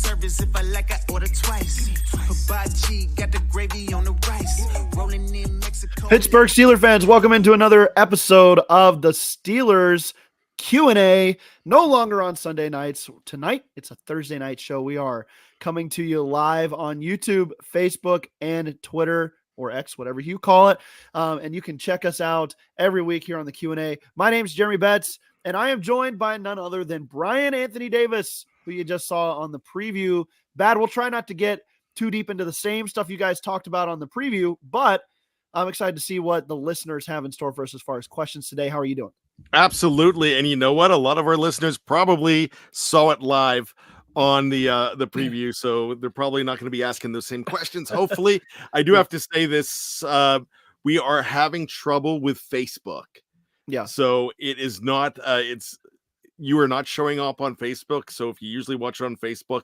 service. If I like, I order twice. Hibachi, got the gravy on the rice. Rolling in Mexico. Pittsburgh Steelers fans, welcome into another episode of the Steelers Q&A. No longer on Sunday nights. Tonight, it's a Thursday night show. We are coming to you live on YouTube, Facebook, and Twitter, or X, whatever you call it. And you can check us out every week here on the Q&A. My name's Jeremy Betts, and I am joined by none other than Brian Anthony Davis, who you just saw on the preview. Bad, we'll try not to get too deep into the same stuff you guys talked about on the preview, but I'm excited to see what the listeners have in store for us as far as questions today. How are you doing? Absolutely. And you know what? A lot of our listeners probably saw it live on the preview, so they're probably not going to be asking those same questions. Hopefully. I do have to say this. We are having trouble with Facebook. Yeah. So it is not, you are not showing up on Facebook. So if you usually watch it on Facebook,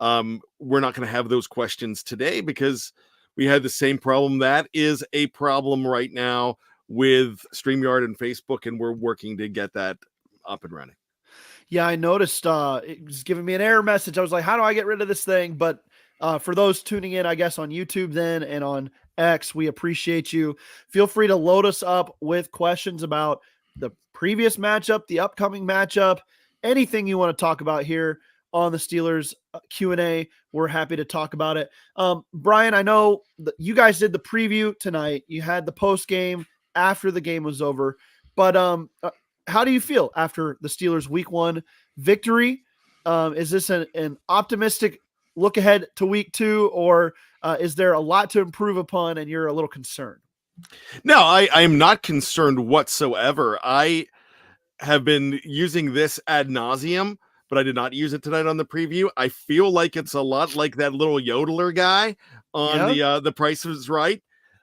we're not going to have those questions today because we had the same problem. That is a problem right now with StreamYard and Facebook, and we're working to get that up and running. Yeah, I noticed it was giving me an error message. I was like, how do I get rid of this thing? But for those tuning in, I guess, on YouTube then and on X, we appreciate you. Feel free to load us up with questions about the previous matchup, the upcoming matchup, anything you want to talk about here on the Steelers Q&A. We're happy to talk about it. Brian, I know that you guys did the preview tonight. You had the post game after the game was over, but how do you feel after the Steelers week 1 victory? Is this an optimistic look ahead to week 2, or is there a lot to improve upon and you're a little concerned? No, I am not concerned whatsoever. I have been using this ad nauseum, but I did not use it tonight on the preview. I feel like it's a lot like that little yodeler guy on the Price is Right.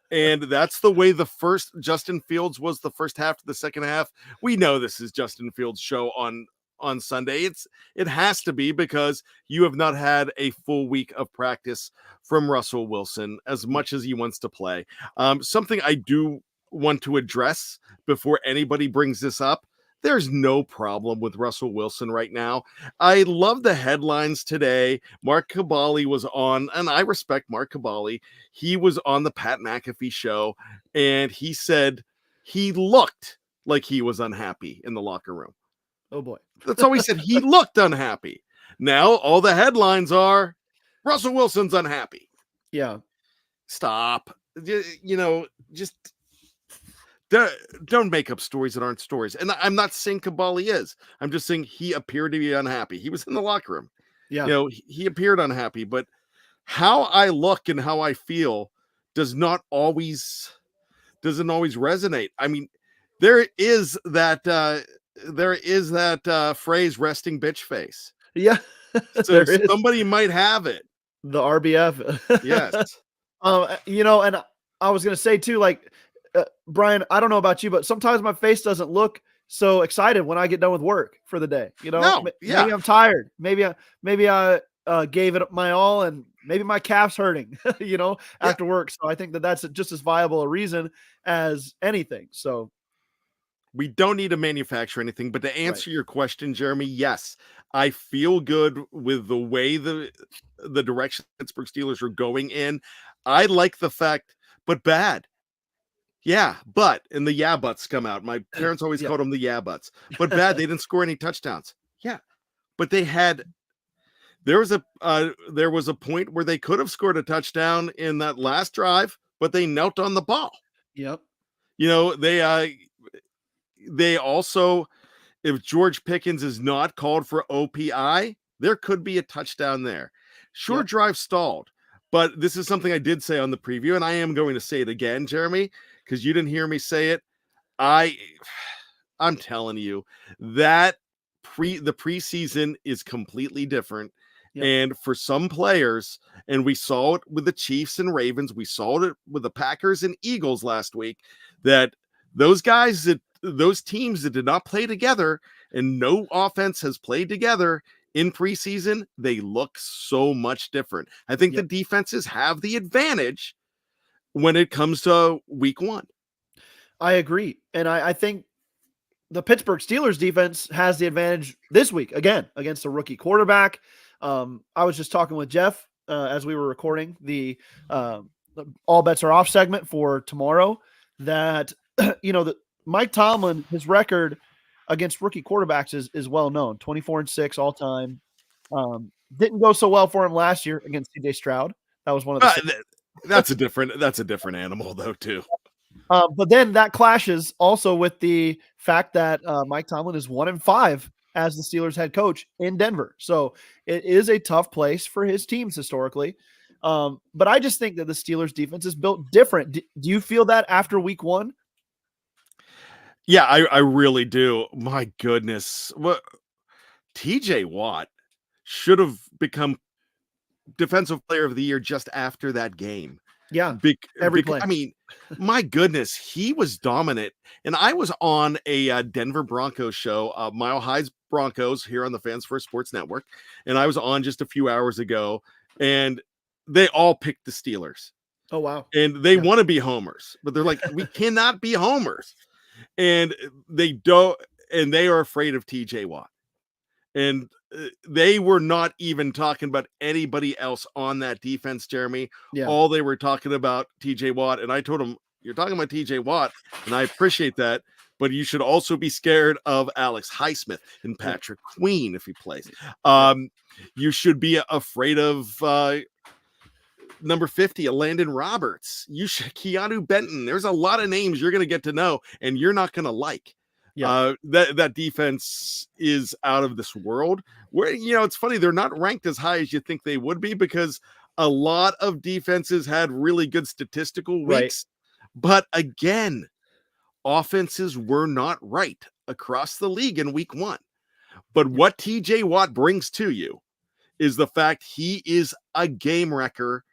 And that's the way the first Justin Fields was the first half to the second half. We know this is Justin Fields' show on Sunday. It has to be because you have not had a full week of practice from Russell Wilson as much as he wants to play. Something I do want to address before anybody brings this up. There's no problem with Russell Wilson right now. I love the headlines today. Mark Cabali was on, and I respect Mark Cabali. He was on the Pat McAfee show, and he said he looked like he was unhappy in the locker room. Oh, boy. That's all he said. He looked unhappy. Now, all the headlines are Russell Wilson's unhappy. Yeah. Stop. Just don't make up stories that aren't stories. And I'm not saying Cabali is. I'm just saying he appeared to be unhappy. He was in the locker room. Yeah. He appeared unhappy, but how I look and how I feel doesn't always resonate. I mean, there is that phrase, resting bitch face. Yeah. So somebody might have it. The RBF. Yes. And I was going to say too, like, Brian, I don't know about you, but sometimes my face doesn't look so excited when I get done with work for the day. Maybe I'm tired. Maybe I gave it my all, and maybe my calf's hurting, after work. So I think that's just as viable a reason as anything. So we don't need to manufacture anything, but to answer your question, Jeremy, yes, I feel good with the way the direction Pittsburgh Steelers are going in. I like the fact, but bad. Yeah, and the buts come out. My parents always called them the buts. But bad, they didn't score any touchdowns. Yeah, but there was a point where they could have scored a touchdown in that last drive, but they knelt on the ball. Yep. They also, if George Pickens is not called for OPI, there could be a touchdown there. Sure, drive stalled, but this is something I did say on the preview, and I am going to say it again, Jeremy, because you didn't hear me say it. I'm telling you that the preseason is completely different. Yep. And for some players, and we saw it with the Chiefs and Ravens, we saw it with the Packers and Eagles last week, that those teams that did not play together and no offense has played together in preseason, they look so much different. I think the defenses have the advantage when it comes to week 1. I agree. And I think the Pittsburgh Steelers defense has the advantage this week, again, against a rookie quarterback. I was just talking with Jeff as we were recording the All Bets Are Off segment for tomorrow that, that Mike Tomlin, his record against rookie quarterbacks is well known, 24-6 all time. Didn't go so well for him last year against CJ Stroud. That was one of the that's a different animal though too. But then that clashes also with the fact that Mike Tomlin is 1-5 as the Steelers head coach in Denver. So it is a tough place for his teams historically. But I just think that the Steelers defense is built different. Do you feel that after week 1? Yeah, I really do. My goodness. What TJ Watt should have become defensive player of the year just after that game. Yeah. Every play. I mean, my goodness, he was dominant. And I was on a Denver Broncos show, Mile High's Broncos here on the Fans First Sports Network. And I was on just a few hours ago, and they all picked the Steelers. Oh, wow. And they want to be homers, but they're like, we cannot be homers. And they don't, and they are afraid of TJ Watt. And they were not even talking about anybody else on that defense, Jeremy. Yeah. All they were talking about TJ Watt. And I told him, you're talking about TJ Watt, and I appreciate that, but you should also be scared of Alex Highsmith and Patrick Queen if he plays. You should be afraid of number 50, Landon Roberts. You should Keanu Benton. There's a lot of names you're going to get to know, and you're not going to like. Yeah. That defense is out of this world. Where it's funny, they're not ranked as high as you think they would be because a lot of defenses had really good statistical weeks. But again, offenses were not right across the league in week 1. But what TJ Watt brings to you is the fact he is a game wrecker,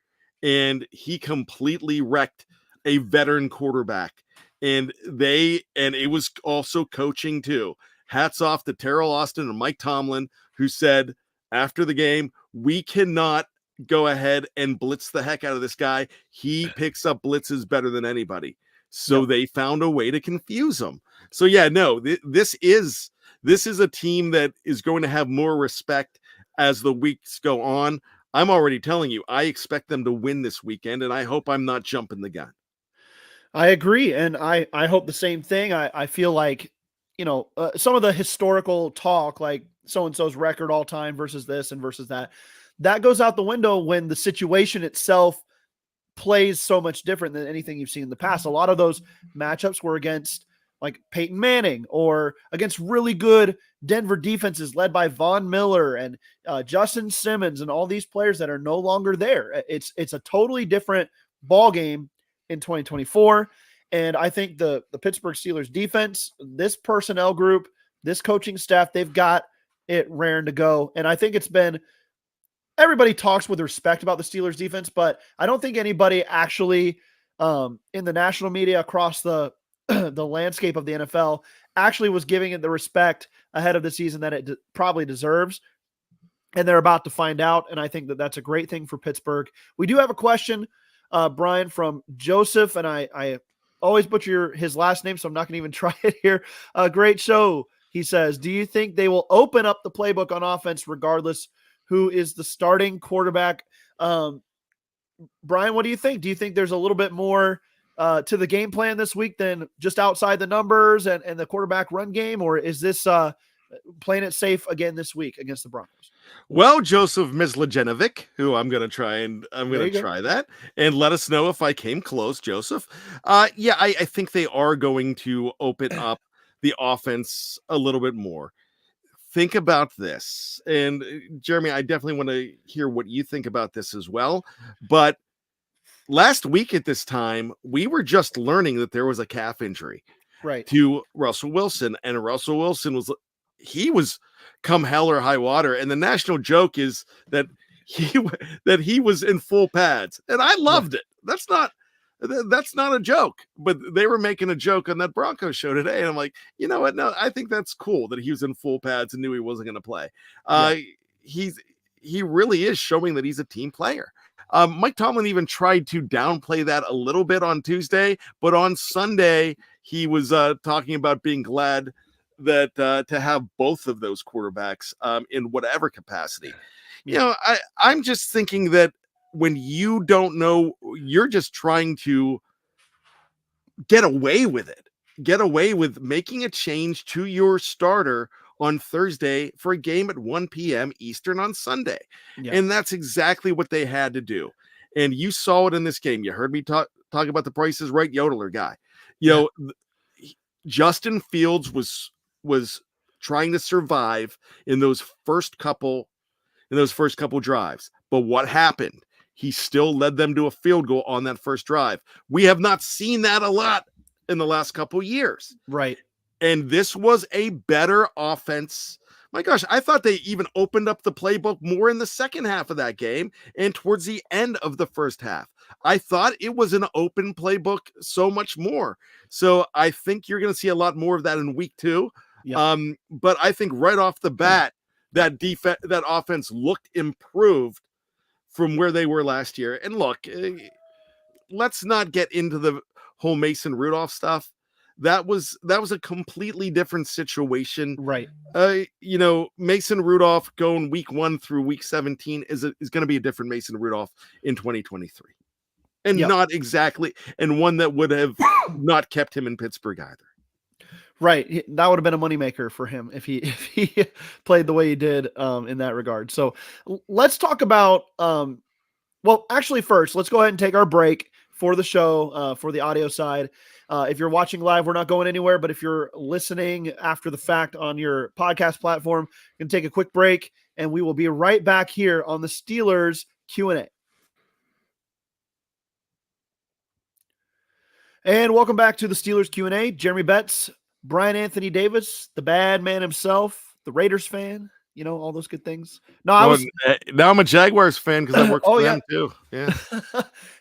and he completely wrecked a veteran quarterback. And it was also coaching too. Hats off to Terrell Austin and Mike Tomlin, who said after the game, we cannot go ahead and blitz the heck out of this guy. He picks up blitzes better than anybody. So they found a way to confuse him. So yeah, no, this is a team that is going to have more respect as the weeks go on. I'm already telling you, I expect them to win this weekend, and I hope I'm not jumping the gun. I agree. And I hope the same thing. I feel like, some of the historical talk, like so-and-so's record all time versus this and versus that goes out the window when the situation itself plays so much different than anything you've seen in the past. A lot of those matchups were against like Peyton Manning or against really good Denver defenses led by Von Miller and Justin Simmons and all these players that are no longer there. It's a totally different ball game in 2024. And I think the Pittsburgh Steelers defense, this personnel group, this coaching staff, they've got it raring to go. And I think it's been, everybody talks with respect about the Steelers defense, but I don't think anybody actually in the national media across the landscape of the NFL actually was giving it the respect ahead of the season that it probably deserves. And they're about to find out. And I think that that's a great thing for Pittsburgh. We do have a question, Brian, from Joseph, and I always butcher his last name, so I'm not going to even try it here. Great show, he says. Do you think they will open up the playbook on offense regardless who is the starting quarterback? Brian, what do you think? Do you think there's a little bit more to the game plan this week than just outside the numbers and the quarterback run game, or is this playing it safe again this week against the Broncos? Well, Joseph Mislajenovic, who I'm going to try that and let us know if I came close, Joseph. Yeah, I think they are going to open up the offense a little bit more. Think about this. And Jeremy, I definitely want to hear what you think about this as well. But last week at this time, we were just learning that there was a calf injury to Russell Wilson. And Russell Wilson was come hell or high water. And the national joke is that he was in full pads. And I loved it. That's not a joke, but they were making a joke on that Broncos show today. And I'm like, you know what? No, I think that's cool that he was in full pads and knew he wasn't going to play. He really is showing that he's a team player. Mike Tomlin even tried to downplay that a little bit on Tuesday, but on Sunday, he was talking about being glad that to have both of those quarterbacks in whatever capacity. You know, I'm just thinking that when you don't know, you're just trying to get away with it. Get away with making a change to your starter on Thursday for a game at 1 p.m. Eastern on Sunday. Yeah. And that's exactly what they had to do. And you saw it in this game. You heard me talk about the Price is Right yodeler guy. You know, Justin Fields was trying to survive in those first couple drives. But what happened? He still led them to a field goal on that first drive. We have not seen that a lot in the last couple years. Right. And this was a better offense. My gosh, I thought they even opened up the playbook more in the second half of that game and towards the end of the first half. I thought it was an open playbook so much more. So I think you're going to see a lot more of that in week 2. Yep. But I think right off the bat, that offense looked improved from where they were last year. And look, let's not get into the whole Mason Rudolph stuff. That was a completely different situation. Right. You know, Mason Rudolph going week 1 through week 17 is going to be a different Mason Rudolph in 2023. And not exactly, and one that would have not kept him in Pittsburgh either. Right. That would have been a moneymaker for him if he played the way he did in that regard. So let's talk about, well, actually first, let's go ahead and take our break for the show, for the audio side. If you're watching live, we're not going anywhere, but if you're listening after the fact on your podcast platform, you can take a quick break and we will be right back here on the Steelers Q&A. And welcome back to the Steelers Q&A. Jeremy Betts, Brian Anthony Davis, the bad man himself, the Raiders fan, you know, all those good things. Now I'm a Jaguars fan because I work for them too. Yeah.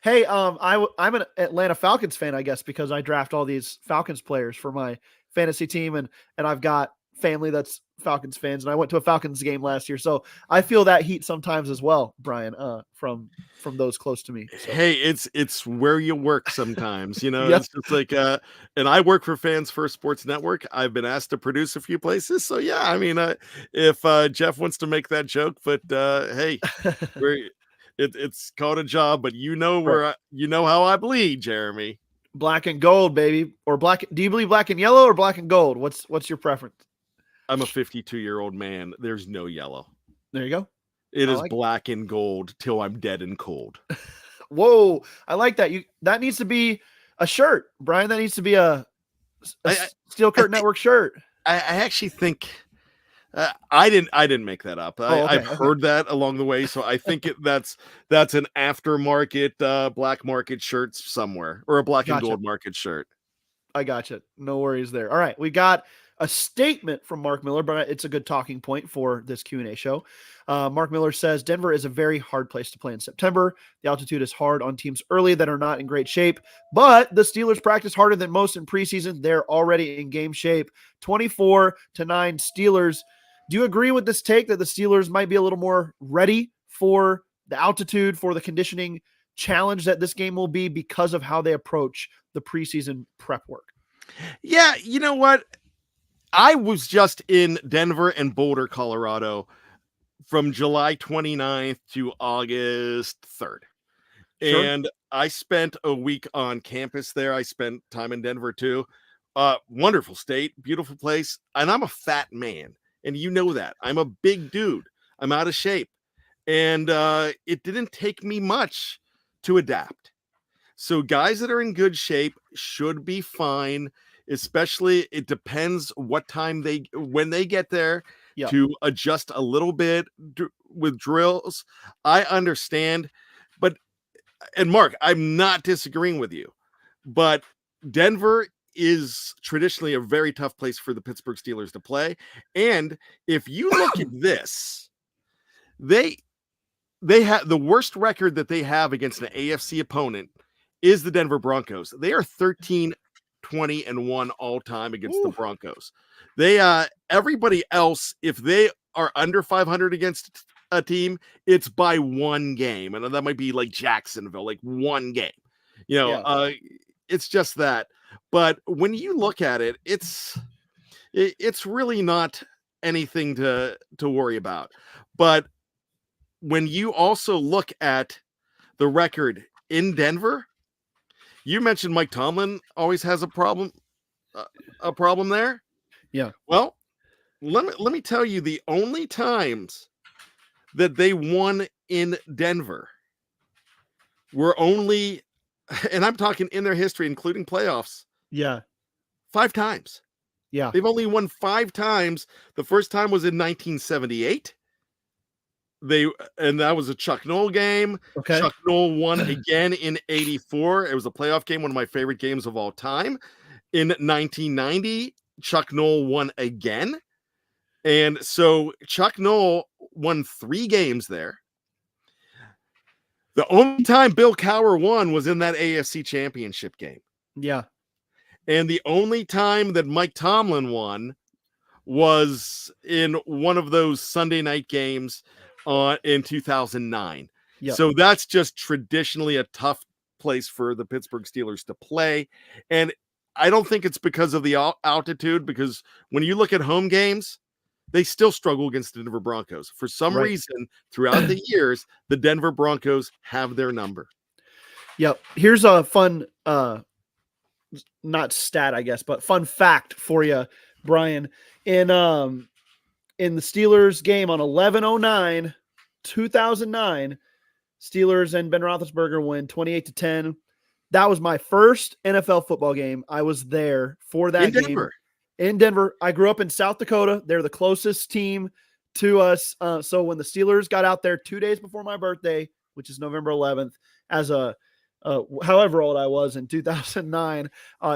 Hey, I'm an Atlanta Falcons fan, I guess, because I draft all these Falcons players for my fantasy team, and I've got family that's Falcons fans, and I went to a Falcons game last year, so I feel that heat sometimes as well, Brian, from those close to me. So. Hey, it's where you work sometimes, you know. Yep. It's just like and I work for Fans First Sports Network. I've been asked to produce a few places, so yeah, I mean, if Jeff wants to make that joke, but hey, it's called a job, but you know where you know how I bleed, Jeremy. Black and gold, baby, or black. Do you believe black and yellow or black and gold? What's your preference? I'm a 52-year-old man. There's no yellow. There you go. It is black and gold till I'm dead and cold. Whoa, I like that. That needs to be a shirt, Brian. That needs to be a Steel Curtain Network shirt. I actually think I didn't make that up. I've heard that along the way, so I think that's an aftermarket black market shirt somewhere, or a black and gold market shirt. I gotcha. No worries there. All right, we got a statement from Mark Miller, but it's a good talking point for this Q&A show. Mark Miller says, Denver is a very hard place to play in September. The altitude is hard on teams early that are not in great shape, but the Steelers practice harder than most in preseason. They're already in game shape. 24-9 Steelers. Do you agree with this take that the Steelers might be a little more ready for the altitude, for the conditioning challenge that this game will be because of how they approach the preseason prep work? Yeah, you know what? I was just in Denver and Boulder, Colorado from July 29th to August 3rd. Sure. And I spent a week on campus there. I spent time in Denver too. Wonderful state, beautiful place. And I'm a fat man. And you know that. I'm a big dude. I'm out of shape. And it didn't take me much to adapt. So guys that are in good shape should be fine. Especially, it depends what time when they get there to adjust a little bit with drills. I understand, and Mark, I'm not disagreeing with you, but Denver is traditionally a very tough place for the Pittsburgh Steelers to play. And if you look at this, they have the worst record that they have against an AFC opponent is the Denver Broncos. They are 13-20-1 all time against the Broncos. They everybody else, if they are under 500 against a team, it's by one game, and that might be like Jacksonville, like one game. You know, it's just that. But when you look at it, it's really not anything to worry about. But when you also look at the record in Denver, you mentioned Mike Tomlin always has a problem there. Yeah. Well, let me tell you, the only times that they won in Denver were only, and I'm talking in their history, including playoffs, Yeah. 5 times. Yeah. They've only won 5 times. The first time was in 1978. And that was a Chuck Noll game. Okay. Chuck Noll won again in 84. It was a playoff game, one of my favorite games of all time. In 1990, Chuck Noll won again. And so Chuck Noll won 3 games there. The only time Bill Cowher won was in that AFC Championship game. Yeah. And the only time that Mike Tomlin won was in one of those Sunday night games in 2009. Yep. So that's just traditionally a tough place for the Pittsburgh Steelers to play. And I don't think it's because of the altitude, because when you look at home games, they still struggle against the Denver Broncos. For some reason, throughout the years, the Denver Broncos have their number. Yep. Here's a fun, not stat, I guess, but fun fact for you, Brian. In the Steelers game on 11/09, 2009, Steelers and Ben Roethlisberger win 28-10. That was my first NFL football game. I was there for that game. In Denver. I grew up in South Dakota. They're the closest team to us. So when the Steelers got out there 2 days before my birthday, which is November 11th, as a however old I was in 2009,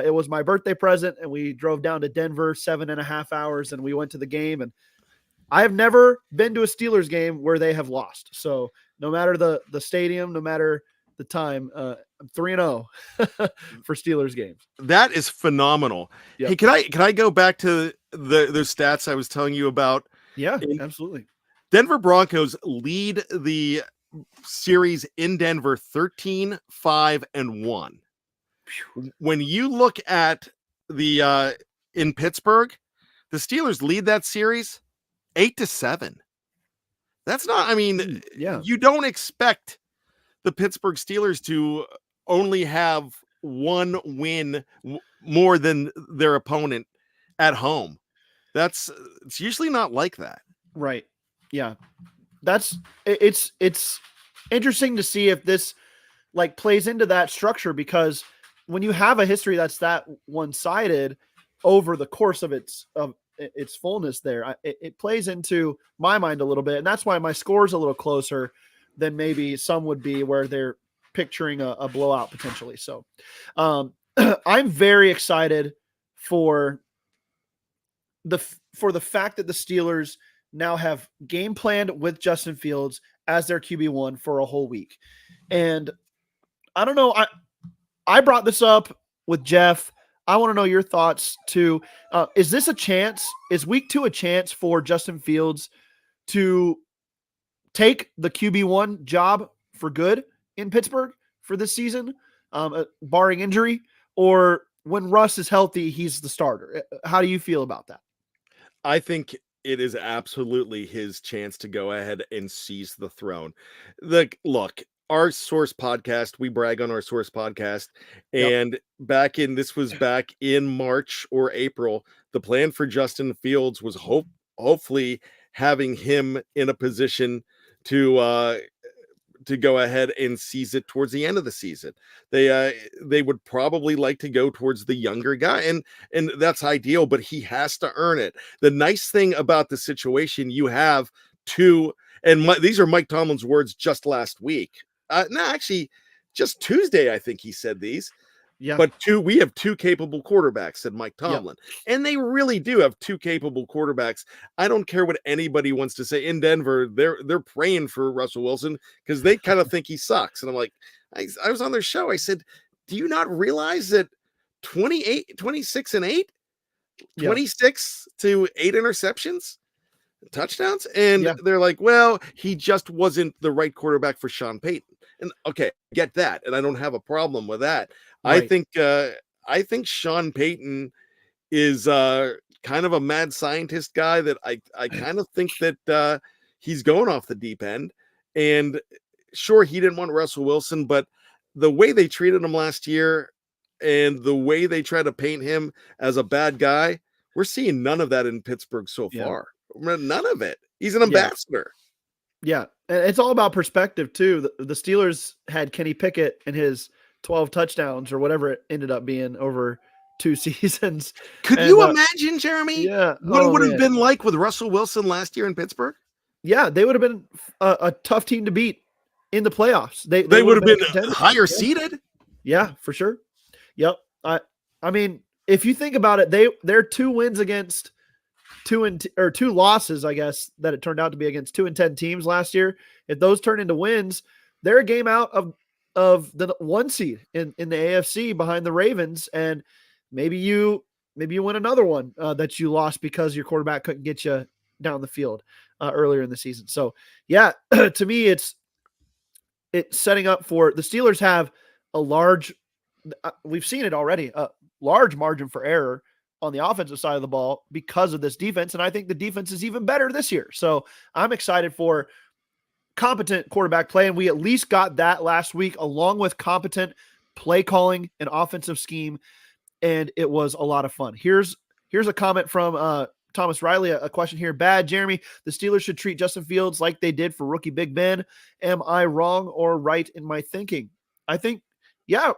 it was my birthday present, and we drove down to Denver 7.5 hours, and we went to the game. And I have never been to a Steelers game where they have lost. So no matter the stadium, no matter the time, I'm 3-0 for Steelers games. That is phenomenal. Yep. Hey, can I go back to those stats I was telling you about? Yeah, absolutely. Denver Broncos lead the series in Denver 13-5-1. When you look at the in Pittsburgh, the Steelers lead that series 8-7. That's not, I mean, you don't expect the Pittsburgh Steelers to only have one win more than their opponent at home. It's usually not like that. Right. Yeah. It's interesting to see if this like plays into that structure, because when you have a history that's that one-sided over the course of its fullness there, it plays into my mind a little bit. And that's why my score is a little closer than maybe some would be, where they're picturing a blowout potentially. So I'm very excited for the fact that the Steelers now have game planned with Justin Fields as their QB1 for a whole week. And I don't know, I brought this up with Jeff. I want to know your thoughts too. Is this a chance? Is week 2 a chance for Justin Fields to take the QB1 job for good in Pittsburgh for this season, barring injury? Or when Russ is healthy, he's the starter? How do you feel about that? I think it is absolutely his chance to go ahead and seize the throne. Look, our Source podcast, we brag on our Source podcast, and back in March or April, the plan for Justin Fields was hopefully having him in a position to go ahead and seize it towards the end of the season. They would probably like to go towards the younger guy, and that's ideal, but he has to earn it. The nice thing about the situation, you have two, and these are Mike Tomlin's words just last week. No, actually, just Tuesday, I think he said these. Yeah. But we have 2 capable quarterbacks, said Mike Tomlin. Yeah. And they really do have 2 capable quarterbacks. I don't care what anybody wants to say. In Denver, they're praying for Russell Wilson because they kind of think he sucks. And I'm like, I was on their show. I said, do you not realize that 26-8, 26 to 8 interceptions, touchdowns? And they're like, well, he just wasn't the right quarterback for Sean Payton. And okay, get that. And I don't have a problem with that. Right. I think Sean Payton is kind of a mad scientist guy that I kind of think that he's going off the deep end. And sure, he didn't want Russell Wilson, but the way they treated him last year and the way they try to paint him as a bad guy, we're seeing none of that in Pittsburgh so Yeah. far. None of it. He's an Yeah. ambassador. Yeah. And it's all about perspective too. The Steelers had Kenny Pickett and his 12 touchdowns or whatever it ended up being over 2 seasons. Could And, you imagine, Jeremy, yeah. what it Oh, would have man. been like with Russell Wilson last year in Pittsburgh? Yeah, they would have been a tough team to beat in the playoffs. They They would have been contenders. higher Yeah. seeded. Yeah, for sure. Yep. I mean, if you think about it, they're 2 wins against 2 losses, I guess, that it turned out to be against 2-10 teams last year. If those turn into wins, they're a game out of the 1 seed in the AFC behind the Ravens, and maybe you win another one that you lost because your quarterback couldn't get you down the field earlier in the season. So yeah, to me, it's setting up for the Steelers have a large. We've seen it already, a large margin for error on the offensive side of the ball because of this defense. And I think the defense is even better this year. So I'm excited for competent quarterback play. And we at least got that last week, along with competent play calling and offensive scheme. And it was a lot of fun. Here's a comment from Thomas Riley, a question here. Bad, Jeremy. The Steelers should treat Justin Fields like they did for rookie Big Ben. Am I wrong or right in my thinking? I think, yeah,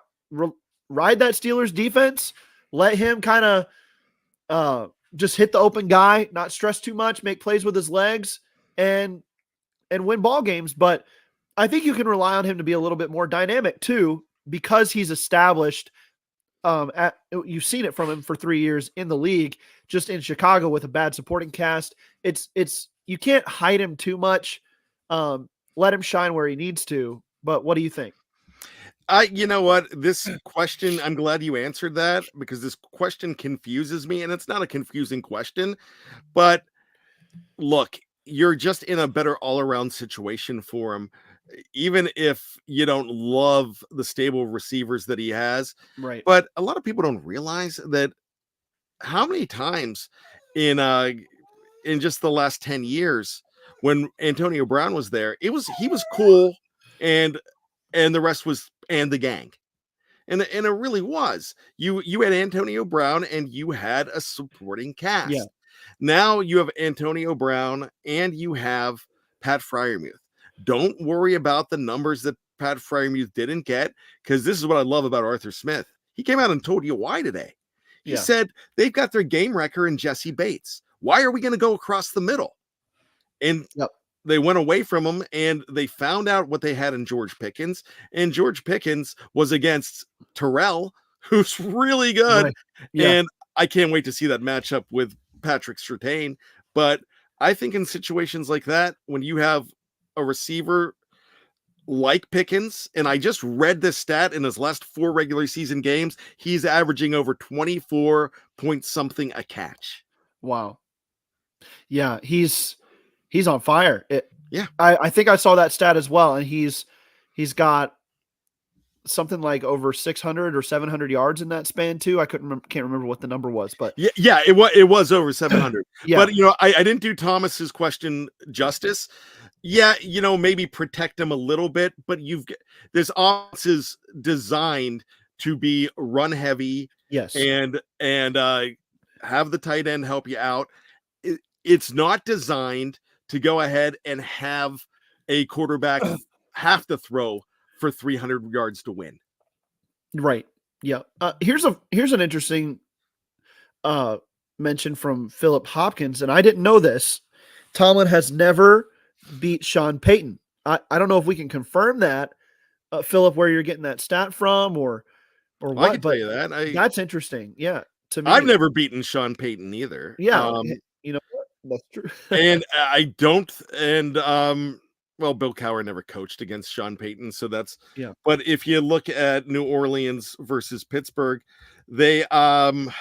ride that Steelers defense. Let him kind of just hit the open guy, not stress too much, make plays with his legs, and win ball games. But I think you can rely on him to be a little bit more dynamic too, because he's established. You've seen it from him for 3 years in the league, just in Chicago with a bad supporting cast. It's you can't hide him too much. Let him shine where he needs to. But what do you think? You know what? This question, I'm glad you answered that, because this question confuses me, and it's not a confusing question, but look, you're just in a better all-around situation for him. Even if you don't love the stable receivers that he has. Right. But a lot of people don't realize that how many times in just the last 10 years when Antonio Brown was there, he was cool and the rest was and the gang. And it really was. You had Antonio Brown and you had a supporting cast. Yeah. Now you have Antonio Brown and you have Pat Freiermuth. Don't worry about the numbers that Pat Freiermuth didn't get, because this is what I love about Arthur Smith. He came out and told you why today. He said they've got their game wrecker in Jesse Bates. Why are we going to go across the middle? And they went away from him, and they found out what they had in George Pickens. And George Pickens was against Terrell, who's really good. Right. Yeah. And I can't wait to see that matchup with Patrick Surtain. But I think in situations like that, when you have a receiver like Pickens, and I just read this stat, in his last 4 regular season games, he's averaging over 24 point something a catch. Wow. Yeah, he's on fire. Yeah. I think I saw that stat as well, and he's got something like over 600 or 700 yards in that span too. I can't remember what the number was, but yeah, it was over 700. Yeah. But I didn't do Thomas's question justice. Yeah, maybe protect him a little bit, but this offense is designed to be run heavy. Yes. And have the tight end help you out. It's not designed to go ahead and have a quarterback have to throw for 300 yards to win. Right. Yeah. Here's an interesting mention from Philip Hopkins, and I didn't know this. Tomlin has never beat Sean Payton. I don't know if we can confirm that, Philip, where you're getting that stat from, or what. I can tell you that. That's interesting. Yeah. To me, I've never beaten Sean Payton either. Yeah. You know what? That's true. And I don't. And well, Bill Cowher never coached against Sean Payton, so that's But if you look at New Orleans versus Pittsburgh, they the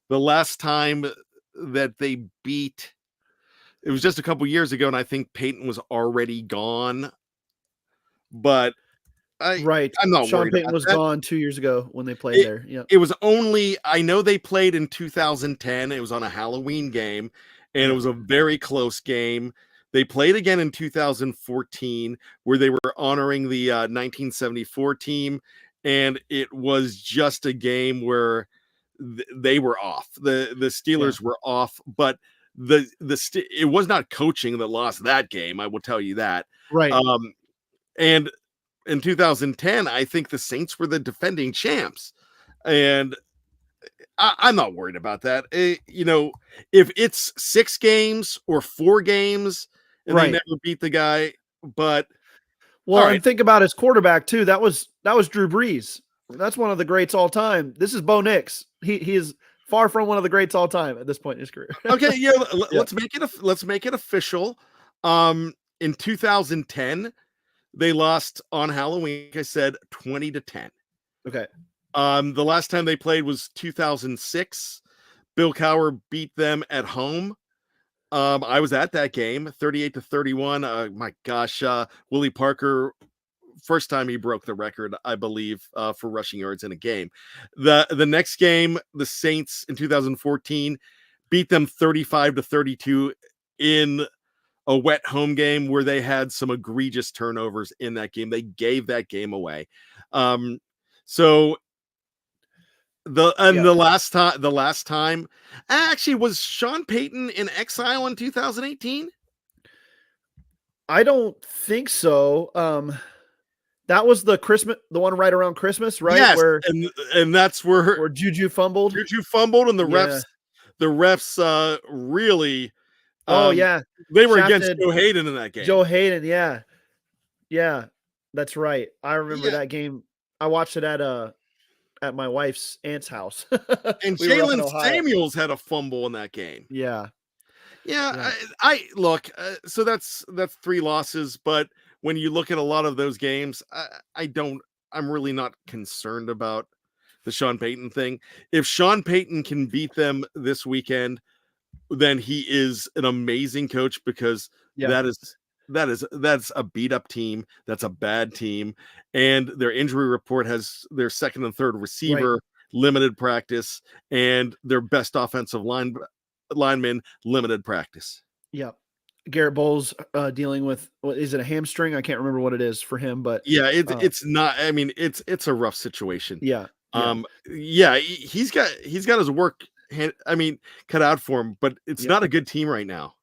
last time that they beat, it was just a couple years ago, and I think Payton was already gone. But I'm not Sean worried. Payton was gone 2 years ago when they played there. Yeah. It was only, I know they played in 2010. It was on a Halloween game, and it was a very close game. They played again in 2014, where they were honoring the 1974 team, and it was just a game where they were off. The Steelers were off, but it was not coaching that lost that game. I will tell you that. Right. And in 2010, I think the Saints were the defending champs, and I'm not worried about that. If it's 6 games or 4 games and they never beat the guy, but and think about his quarterback too. That was Drew Brees. That's one of the greats all time. This is Bo Nix. He is far from one of the greats all time at this point in his career. Okay, let's make it official. In 2010, they lost on Halloween. Like I said 20-10. Okay. The last time they played was 2006. Bill Cowher beat them at home. I was at that game, 38-31. My gosh, Willie Parker, first time he broke the record, I believe, for rushing yards in a game. The next game, the Saints in 2014 beat them 35-32 in a wet home game where they had some egregious turnovers in that game. They gave that game away. So the last time actually was Sean Payton in exile in 2018. I don't think so. That was the one right around Christmas, right? Yes, where and that's where Juju fumbled. And the refs really. They were against Joe Hayden in that game. Joe Hayden, yeah, that's right. I remember that game. I watched it at my wife's aunt's house. And Jalen Samuels had a fumble in that game. Yeah. I look. So that's 3 losses, but when you look at a lot of those games, I'm really not concerned about the Sean Payton thing. If Sean Payton can beat them this weekend, then he is an amazing coach, because that's a beat up team. That's a bad team. And their injury report has their second and third receiver limited practice, and their best offensive lineman limited practice. Yeah. Garrett Bowles dealing with, is it a hamstring? I can't remember what it is for him, but it's not. I mean, it's a rough situation. Yeah. He's got his work cut out for him, but it's not a good team right now.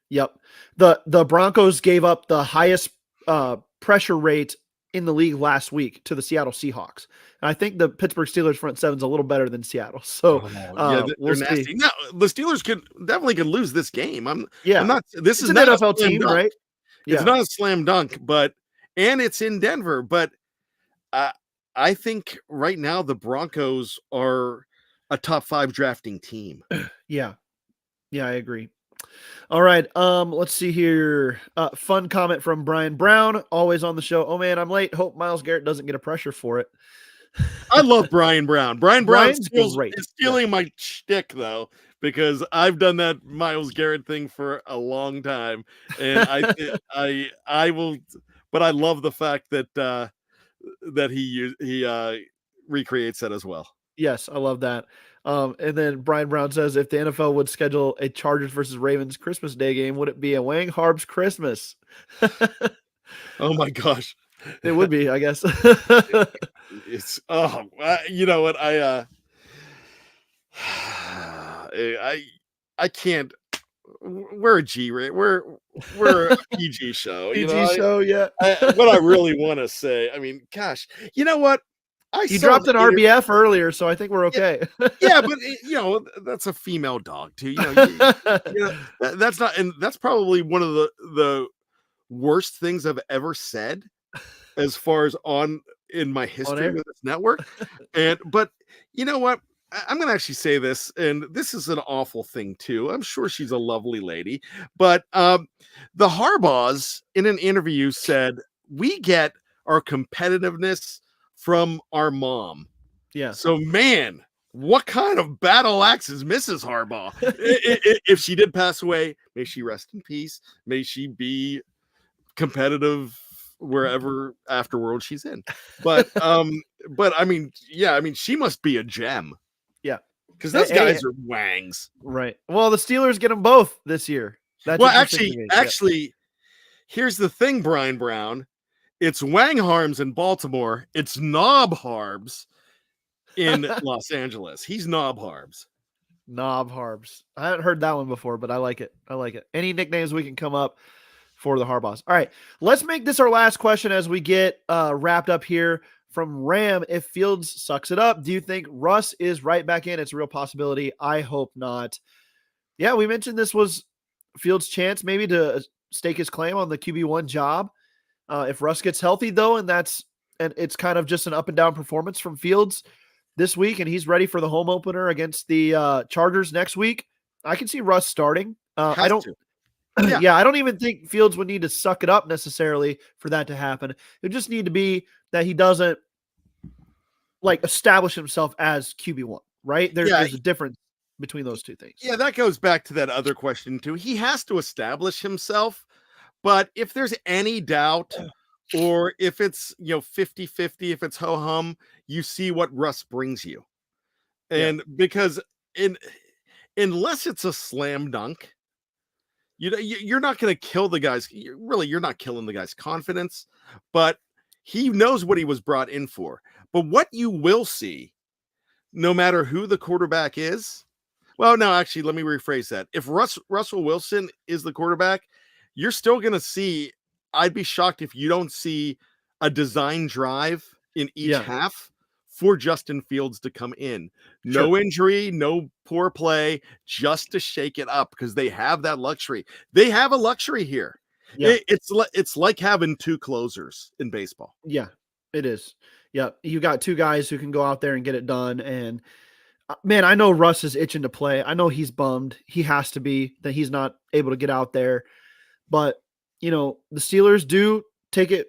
Yep. The Broncos gave up the highest pressure rate in the league last week to the Seattle Seahawks. And I think the Pittsburgh Steelers front seven's a little better than Seattle. So they're nasty. Now, the Steelers could lose this game. This is an not NFL team, right? It's not a slam dunk, and it's in Denver, but I think right now the Broncos are a top 5 drafting team. Yeah, I agree. All right. Let's see here. Fun comment from Brian Brown, always on the show. Oh man, I'm late. Hope Myles Garrett doesn't get a pressure for it. I love Brian Brown. Brian Brown is stealing my shtick though, because I've done that Myles Garrett thing for a long time, and I will. But I love the fact that he recreates that as well. Yes, I love that. And then Brian Brown says, if the NFL would schedule a Chargers versus Ravens Christmas Day game, would it be a Wang Harbs Christmas? Oh my gosh, it would be, I guess. It's you know what, I can't. We're a G-rate. We're a PG show. Show, yeah. What I really want to say, I mean, gosh, you know what? You dropped an RBF earlier, so I think we're okay. Yeah, but that's a female dog too. That's not, and that's probably one of the worst things I've ever said, as far as in my history with this network. But you know what? I'm going to actually say this, and this is an awful thing too. I'm sure she's a lovely lady, but the Harbaughs in an interview said, we get our competitiveness from our mom. Yeah. So, man, what kind of battle axe is Mrs. Harbaugh? If she did pass away, may she rest in peace. May she be competitive wherever afterworld she's in. But I mean, she must be a gem. Yeah. Because those guys are wangs. Right. Well, the Steelers get them both this year. Actually, Here's the thing, Brian Brown. It's Wang Harms in Baltimore. It's Knob Harbs in Los Angeles. He's Knob Harbs. Knob Harbs. I haven't heard that one before, but I like it. I like it. Any nicknames we can come up for the Harbaughs. All right, let's make this our last question as we get wrapped up here from Ram. If Fields sucks it up, do you think Russ is right back in? It's a real possibility. I hope not. Yeah, we mentioned this was Fields' chance maybe to stake his claim on the QB1 job. If Russ gets healthy, though, and it's kind of just an up and down performance from Fields this week, and he's ready for the home opener against the Chargers next week, I can see Russ starting. I don't. Yeah. I don't even think Fields would need to suck it up necessarily for that to happen. It would just need to be that he doesn't like establish himself as QB1, right? There's a difference between those two things. Yeah, that goes back to that other question too. He has to establish himself, but if there's any doubt or if it's 50-50, if it's ho-hum, you see what Russ brings you. And because unless it's a slam dunk, you're not going to kill the guy's. You're not killing the guy's confidence, but he knows what he was brought in for. But what you will see, no matter who the quarterback is, well, no, actually, let me rephrase that. If Russell Wilson is the quarterback, you're still going to see. I'd be shocked if you don't see a design drive in each half for Justin Fields to come in. No injury, no poor play, just to shake it up because they have that luxury. They have a luxury here. Yeah. It's like having two closers in baseball. Yeah, it is. Yeah, you got two guys who can go out there and get it done. And man, I know Russ is itching to play. I know he's bummed. He has to be that he's not able to get out there. But, the Steelers do take it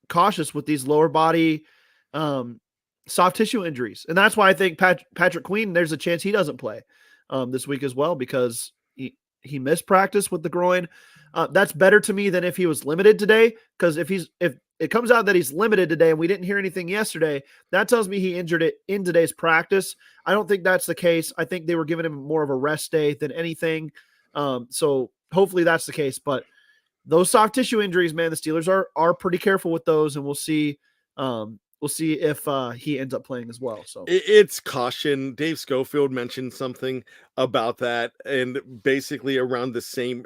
cautious with these lower body soft tissue injuries. And that's why I think Patrick Queen, there's a chance he doesn't play this week as well because he missed practice with the groin. That's better to me than if he was limited today, because if it comes out that he's limited today and we didn't hear anything yesterday, that tells me he injured it in today's practice. I don't think that's the case. I think they were giving him more of a rest day than anything. So hopefully that's the case. But those soft tissue injuries, man, the Steelers are pretty careful with those, and we'll see. We'll see if he ends up playing as well. So it's caution. Dave Schofield mentioned something about that, and basically around the same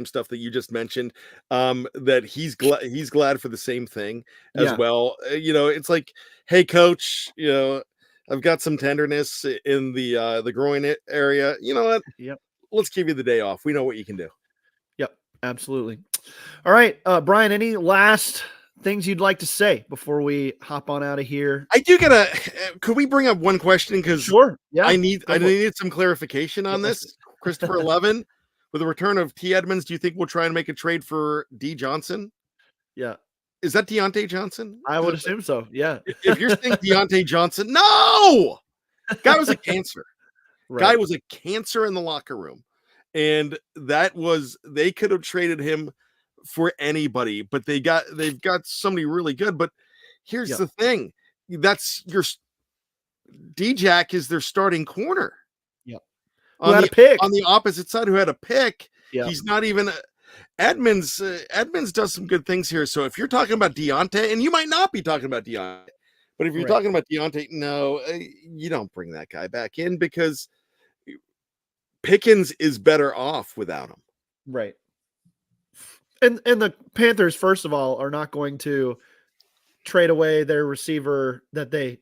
stuff that you just mentioned. That he's glad for the same thing as well. It's like, hey, coach, I've got some tenderness in the groin area. You know what? Yep. Let's give you the day off. We know what you can do. Yep, absolutely. All right, Brian. Any last things you'd like to say before we hop on out of here? I do could we bring up one question? Because sure. Yeah. I need some clarification on this. Christopher 11, with the return of T. Edmonds, do you think we'll try and make a trade for D. Johnson? Yeah. Is that Deontay Johnson? I would assume so. Yeah. If you're saying Deontay Johnson, no! Guy was a cancer. Right. Guy was a cancer in the locker room. And they could have traded him for anybody, but they've got somebody really good. But here's the thing: that's your D-Jack is their starting corner. Yep. Who had a pick on the opposite side. Who had a pick? Yep. He's not even Edmonds. Edmonds does some good things here. So if you're talking about Deontay, and you might not be talking about Deontay, but if you're talking about Deontay, no, you don't bring that guy back in because Pickens is better off without him. Right. And the Panthers, first of all, are not going to trade away their receiver that they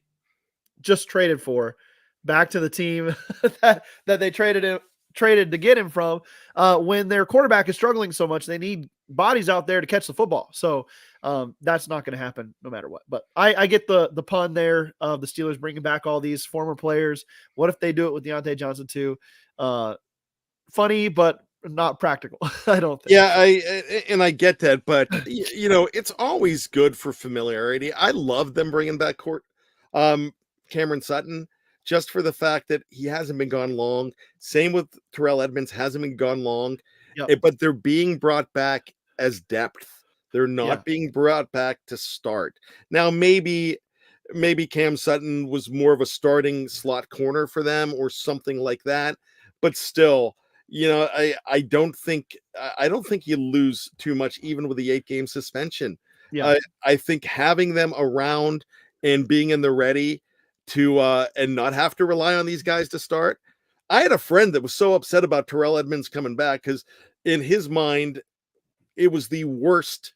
just traded for back to the team that they traded to get him from when their quarterback is struggling so much. They need bodies out there to catch the football. So that's not going to happen no matter what. But I get the pun there of the Steelers bringing back all these former players. What if they do it with Deontay Johnson too? Funny, but not practical. I don't think. Yeah, I get that, but it's always good for familiarity. I love them bringing back Cameron Sutton just for the fact that he hasn't been gone long. Same with Terrell Edmonds, hasn't been gone long. Yep. But they're being brought back as depth. They're not being brought back to start. Now maybe Cam Sutton was more of a starting slot corner for them or something like that, but still, I don't think you lose too much even with the 8-game suspension. Yeah. I think having them around and being in the ready to and not have to rely on these guys to start. I had a friend that was so upset about Terrell Edmonds coming back because in his mind it was the worst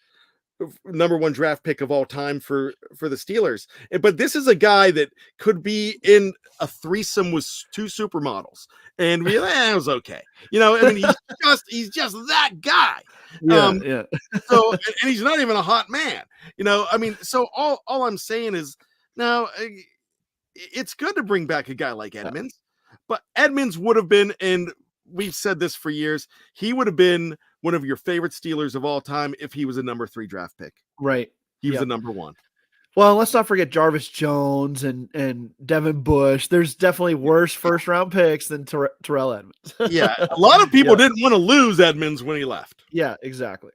number 1 draft pick of all time for the Steelers. But this is a guy that could be in a threesome with 2 supermodels, and it was okay. I mean, he's just that guy. Yeah. So, and he's not even a hot man. I mean, so all I'm saying is now it's good to bring back a guy like Edmonds, but Edmonds would have been, and we've said this for years, he would have been one of your favorite Steelers of all time if he was a number 3 draft pick. Right. He was a number 1. Well, let's not forget Jarvis Jones and Devin Bush. There's definitely worse first round picks than Terrell Edmonds. Yeah. A lot of people didn't want to lose Edmonds when he left. Yeah, exactly.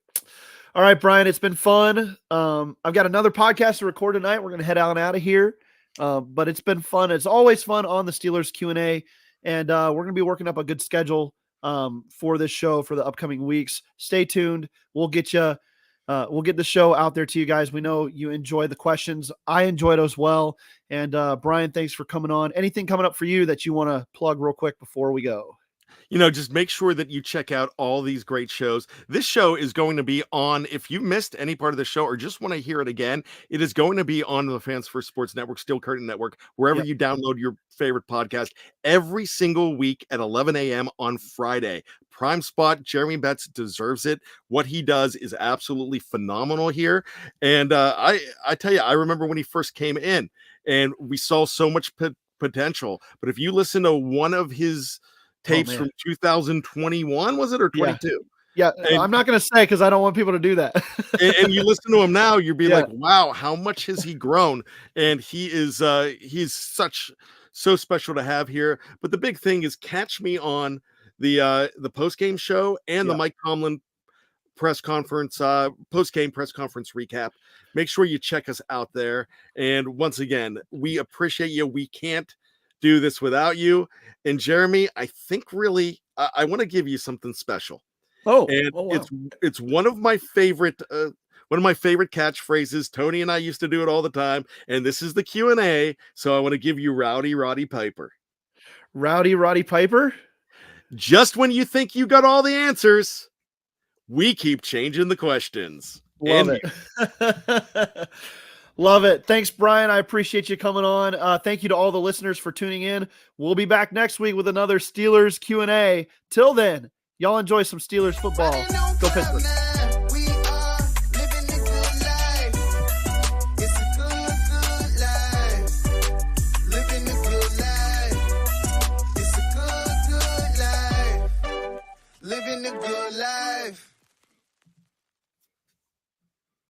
All right, Brian, it's been fun. I've got another podcast to record tonight. We're going to head out of here. But it's been fun. It's always fun on the Steelers Q&A. And we're going to be working up a good schedule for this show for the upcoming weeks. Stay tuned. We'll get the show out there to you guys. We know you enjoy the questions. I enjoyed as well. And Brian, thanks for coming on. Anything coming up for you that you want to plug real quick before we go? Just make sure that you check out all these great shows. This show is going to be on, if you missed any part of the show or just want to hear it again, it is going to be on the Fans First Sports Network, Steel Curtain Network, wherever you download your favorite podcast, every single week at 11 a.m. on Friday. Prime spot. Jeremy Betts deserves it. What he does is absolutely phenomenal here. And I tell you, I remember when he first came in and we saw so much potential. But if you listen to one of his tapes from 2021, was it, or 22? Yeah, and I'm not going to say because I don't want people to do that. and you listen to him now, you'd be like, wow, how much has he grown? And he is he's so special to have here. But the big thing is catch me on the post-game show and the Mike Tomlin press conference, post-game press conference recap. Make sure you check us out there. And once again, we appreciate you. We can't do this without you. And Jeremy, I think really I want to give you something special. Wow. It's one of my favorite catchphrases. Tony and I used to do it all the time, and this is the Q&A, so I want to give you Rowdy Roddy Piper. Rowdy Roddy Piper? Just when you think you got all the answers, we keep changing the questions. Love it. Love it. Thanks, Brian. I appreciate you coming on. Thank you to all the listeners for tuning in. We'll be back next week with another Steelers Q&A. Till then, y'all enjoy some Steelers football. Go Pittsburgh.